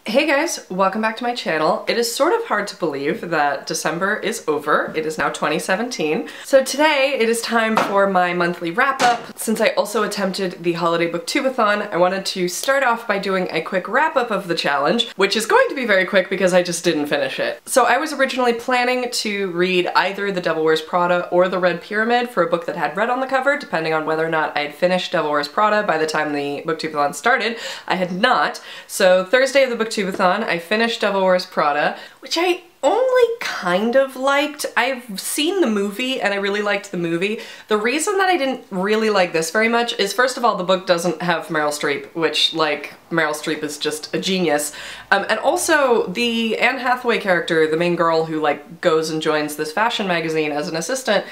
Hey guys, welcome back to my channel. It is sort of hard to believe that December is over. It is now 2017. So today it is time for my monthly wrap-up. Since I also attempted the holiday booktubeathon, I wanted to start off by doing a quick wrap-up of the challenge, which is going to be very quick because I just didn't finish it. So I was originally planning to read either The Devil Wears Prada or The Red Pyramid for a book that had red on the cover, depending on whether or not I had finished Devil Wears Prada by the time the booktubeathon started. I had not. So Thursday of the booktubeathon, I finished Devil Wears Prada, which I only kind of liked. I've seen the movie and I really liked the movie. The reason that I didn't really like this very much is, first of all, the book doesn't have Meryl Streep, which, like, Meryl Streep is just a genius. And also the Anne Hathaway character, the main girl who, like, goes and joins this fashion magazine as an assistant,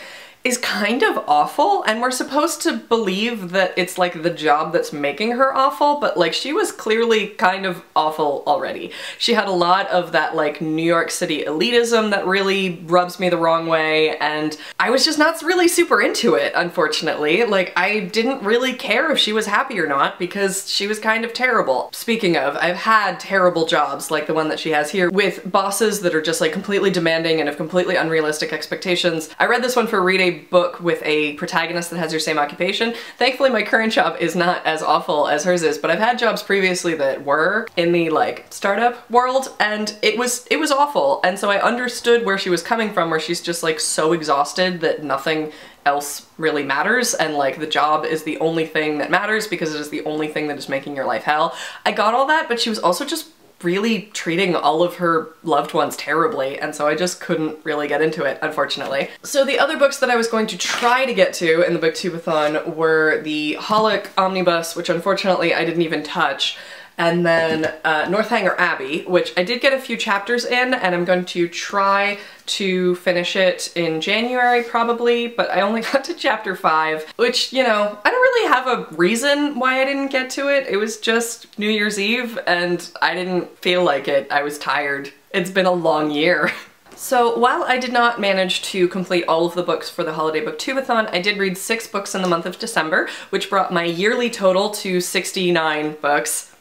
is kind of awful, and we're supposed to believe that it's like the job that's making her awful, but like she was clearly kind of awful already. She had a lot of that like New York City elitism that really rubs me the wrong way, and I was just not really super into it, unfortunately. Like, I didn't really care if she was happy or not because she was kind of terrible. Speaking of, I've had terrible jobs like the one that she has here with bosses that are just like completely demanding and have completely unrealistic expectations. I read this one for reading a book with a protagonist that has your same occupation. Thankfully my current job is not as awful as hers is, but I've had jobs previously that were in the like startup world, and it was awful, and so I understood where she was coming from, where she's just like so exhausted that nothing else really matters, and like the job is the only thing that matters because it is the only thing that is making your life hell. I got all that, but she was also just really treating all of her loved ones terribly, and so I just couldn't really get into it, unfortunately. So the other books that I was going to try to get to in the booktubeathon were the Holic Omnibus, which unfortunately I didn't even touch, and then Northanger Abbey, which I did get a few chapters in, and I'm going to try to finish it in January probably, but I only got to chapter 5, which, you know, I don't really have a reason why I didn't get to it. It was just New Year's Eve and I didn't feel like it. I was tired. It's been a long year. So while I did not manage to complete all of the books for the holiday booktubeathon, I did read 6 books in the month of December, which brought my yearly total to 69 books.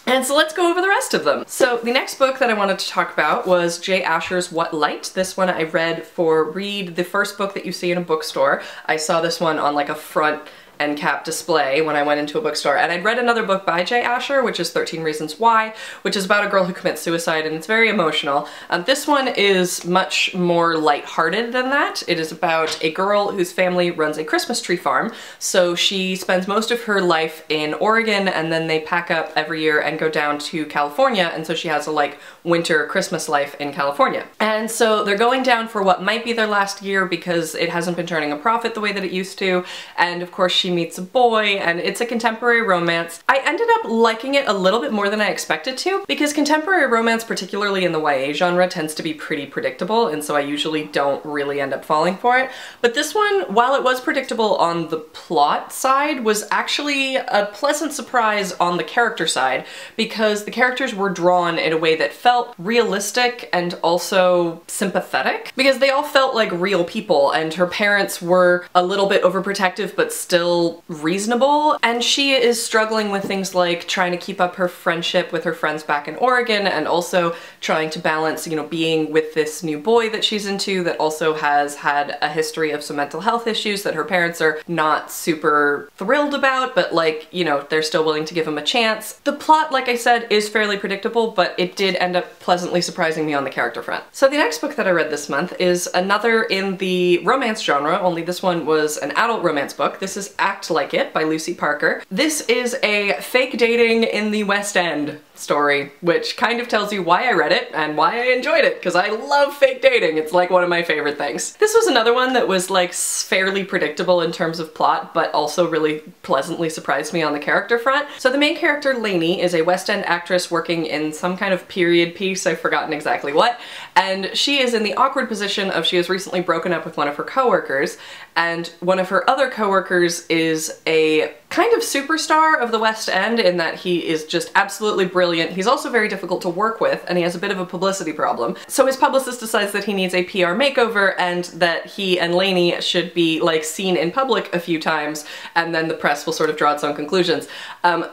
And so let's go over the rest of them. So the next book that I wanted to talk about was Jay Asher's What Light. This one I read for Read, the first book that you see in a bookstore. I saw this one on like a front end cap display when I went into a bookstore, and I'd read another book by Jay Asher, which is 13 Reasons Why, which is about a girl who commits suicide, and it's very emotional. This one is much more lighthearted than that. It is about a girl whose family runs a Christmas tree farm, so she spends most of her life in Oregon, and then they pack up every year and go down to California, and so she has a like winter Christmas life in California. And so they're going down for what might be their last year because it hasn't been turning a profit the way that it used to, and of course she meets a boy, and it's a contemporary romance. I ended up liking it a little bit more than I expected to, because contemporary romance, particularly in the YA genre, tends to be pretty predictable, and so I usually don't really end up falling for it. But this one, while it was predictable on the plot side, was actually a pleasant surprise on the character side, because the characters were drawn in a way that felt realistic and also sympathetic, because they all felt like real people, and her parents were a little bit overprotective but still reasonable, and she is struggling with things like trying to keep up her friendship with her friends back in Oregon, and also trying to balance, you know, being with this new boy that she's into that also has had a history of some mental health issues that her parents are not super thrilled about, but like, you know, they're still willing to give him a chance. The plot, like I said, is fairly predictable, but it did end up pleasantly surprising me on the character front. So the next book that I read this month is another in the romance genre, only this one was an adult romance book. This is Act Like It by Lucy Parker. This is a fake dating in the West End story, which kind of tells you why I read it and why I enjoyed it, because I love fake dating. It's like one of my favorite things. This was another one that was like fairly predictable in terms of plot, but also really pleasantly surprised me on the character front. So the main character, Lainey, is a West End actress working in some kind of period piece, I've forgotten exactly what, and she is in the awkward position of she has recently broken up with one of her coworkers, and one of her other coworkers is a kind of superstar of the West End in that he is just absolutely brilliant. He's also very difficult to work with, and he has a bit of a publicity problem. So his publicist decides that he needs a PR makeover and that he and Lainey should be like seen in public a few times, and then the press will sort of draw its own conclusions.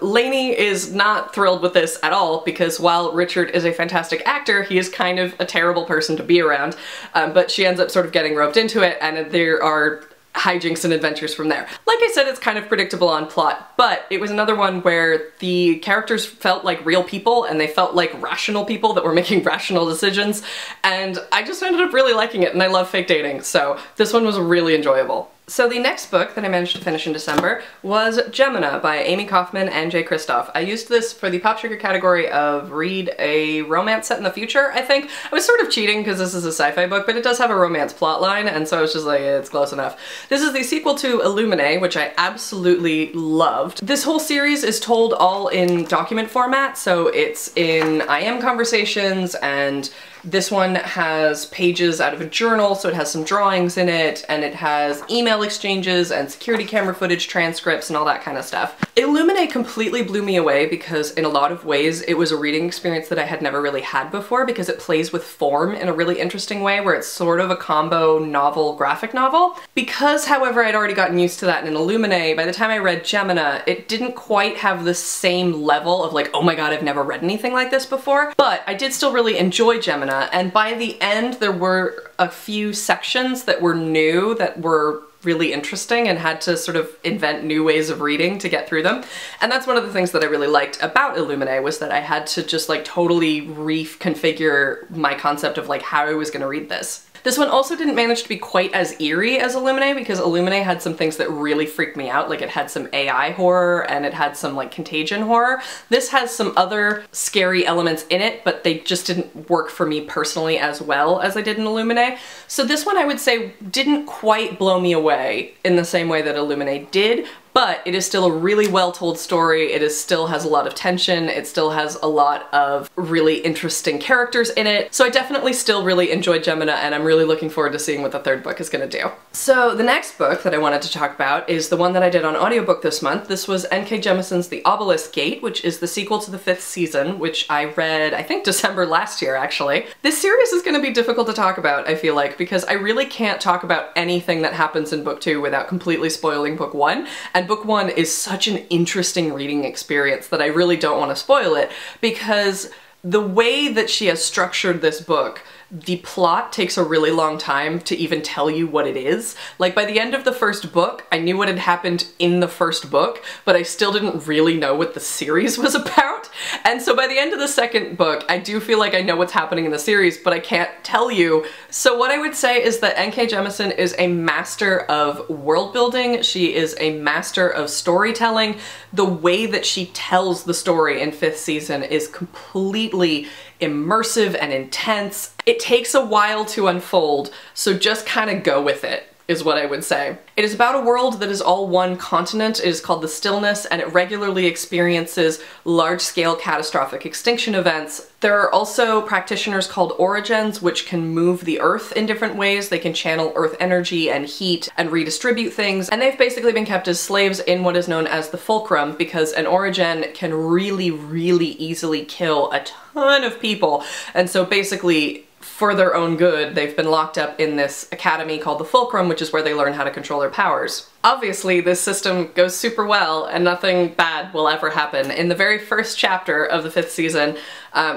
Lainey is not thrilled with this at all because while Richard is a fantastic actor, he is kind of a terrible person to be around, but she ends up sort of getting roped into it, and there are hijinks and adventures from there. Like I said, it's kind of predictable on plot, but it was another one where the characters felt like real people and they felt like rational people that were making rational decisions, and I just ended up really liking it, and I love fake dating, so this one was really enjoyable. So the next book that I managed to finish in December was Gemina by Amy Kaufman and Jay Kristoff. I used this for the Pop Sugar category of read a romance set in the future, I think. I was sort of cheating because this is a sci-fi book, but it does have a romance plotline, and so I was just like, it's close enough. This is the sequel to Illuminae, which I absolutely loved. This whole series is told all in document format, so it's in IM conversations, and this one has pages out of a journal, so it has some drawings in it, and it has email exchanges and security camera footage transcripts and all that kind of stuff. Illuminae completely blew me away because in a lot of ways it was a reading experience that I had never really had before because it plays with form in a really interesting way where it's sort of a combo novel graphic novel. Because, however, I'd already gotten used to that in Illuminae, by the time I read Gemina, it didn't quite have the same level of like, oh my god, I've never read anything like this before, but I did still really enjoy Gemina. And by the end, there were a few sections that were new, that were really interesting and had to sort of invent new ways of reading to get through them. And that's one of the things that I really liked about Illuminae, was that I had to just like totally reconfigure my concept of like how I was gonna read this. This one also didn't manage to be quite as eerie as Illuminae because Illuminae had some things that really freaked me out, like it had some AI horror and it had some like contagion horror. This has some other scary elements in it, but they just didn't work for me personally as well as I did in Illuminae. So this one I would say didn't quite blow me away in the same way that Illuminae did, but it is still a really well told story. It still has a lot of tension. It still has a lot of really interesting characters in it. So I definitely still really enjoyed Gemina, and I'm really looking forward to seeing what the third book is gonna do. So the next book that I wanted to talk about is the one that I did on audiobook this month. This was N.K. Jemisin's The Obelisk Gate, which is the sequel to the 5th season, which I read, I think, December last year, actually. This series is gonna be difficult to talk about, I feel like, because I really can't talk about anything that happens in book 2 without completely spoiling book 1, and book 1 is such an interesting reading experience that I really don't want to spoil it, because the way that she has structured this book, the plot takes a really long time to even tell you what it is. Like by the end of the first book, I knew what had happened in the first book, but I still didn't really know what the series was about. And so by the end of the second book, I do feel like I know what's happening in the series, but I can't tell you. So what I would say is that N.K. Jemisin is a master of world building. She is a master of storytelling. The way that she tells the story in 5th season is completely immersive and intense. It takes a while to unfold, so just kind of go with it, is what I would say. It is about a world that is all one continent. It is called the Stillness, and it regularly experiences large-scale catastrophic extinction events. There are also practitioners called Orogens, which can move the earth in different ways. They can channel earth energy and heat and redistribute things, and they've basically been kept as slaves in what is known as the Fulcrum, because an Orogen can really, really easily kill a ton of people. And so basically, for their own good, they've been locked up in this academy called the Fulcrum, which is where they learn how to control their powers. Obviously, this system goes super well and nothing bad will ever happen. In the very first chapter of the 5th season,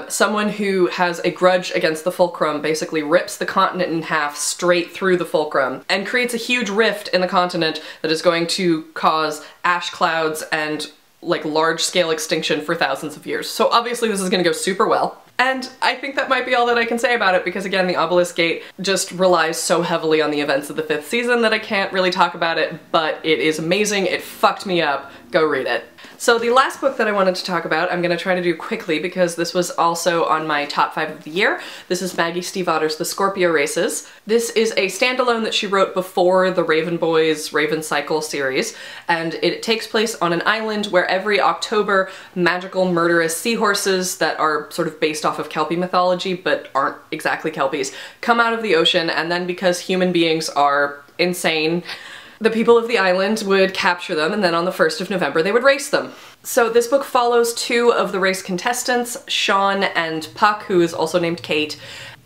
someone who has a grudge against the Fulcrum basically rips the continent in half straight through the Fulcrum and creates a huge rift in the continent that is going to cause ash clouds and like large-scale extinction for thousands of years. So obviously this is gonna go super well. And I think that might be all that I can say about it, because again, the Obelisk Gate just relies so heavily on the events of the 5th season that I can't really talk about it, but it is amazing. It fucked me up. Go read it. So the last book that I wanted to talk about, I'm going to try to do quickly because this was also on my top 5 of the year. This is Maggie Stiefvater's The Scorpio Races. This is a standalone that she wrote before the Raven Boys Raven Cycle series, and it takes place on an island where every October magical murderous seahorses that are sort of based off of Kelpie mythology but aren't exactly Kelpies come out of the ocean, and then because human beings are insane, The people of the island would capture them, and then on the 1st of November they would race them. So this book follows two of the race contestants, Sean and Puck, who is also named Kate,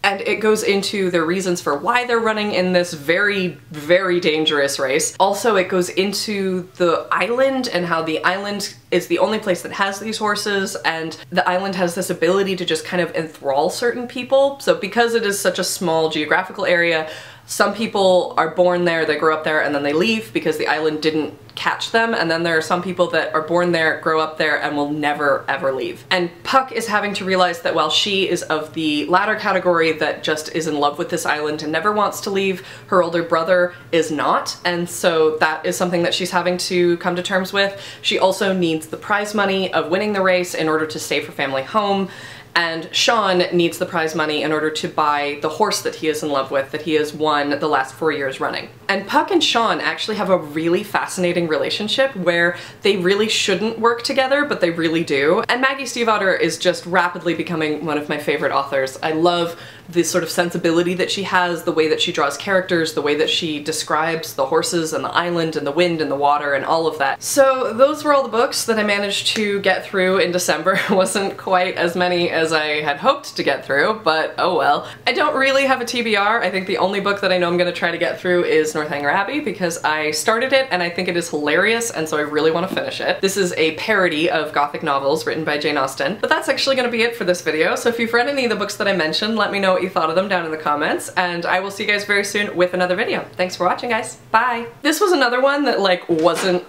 and it goes into their reasons for why they're running in this very, very dangerous race. Also, it goes into the island and how the island is the only place that has these horses, and the island has this ability to just kind of enthrall certain people. So because it is such a small geographical area, some people are born there, they grow up there, and then they leave because the island didn't catch them, and then there are some people that are born there, grow up there, and will never ever leave. And Puck is having to realize that while she is of the latter category that just is in love with this island and never wants to leave, her older brother is not, and so that is something that she's having to come to terms with. She also needs the prize money of winning the race in order to save her family home, and Sean needs the prize money in order to buy the horse that he is in love with, that he has won the last 4 years running. And Puck and Sean actually have a really fascinating relationship where they really shouldn't work together, but they really do. And Maggie Stiefvater is just rapidly becoming one of my favorite authors. I love the sort of sensibility that she has, the way that she draws characters, the way that she describes the horses and the island and the wind and the water and all of that. So those were all the books that I managed to get through in December. It wasn't quite as many as I had hoped to get through, but oh well. I don't really have a TBR. I think the only book that I know I'm gonna try to get through is Northanger Abbey because I started it and I think it is hilarious, and so I really want to finish it. This is a parody of Gothic novels written by Jane Austen. But that's actually gonna be it for this video, so if you've read any of the books that I mentioned, let me know what you thought of them down in the comments, and I will see you guys very soon with another video. Thanks for watching, guys. Bye! This was another one that like wasn't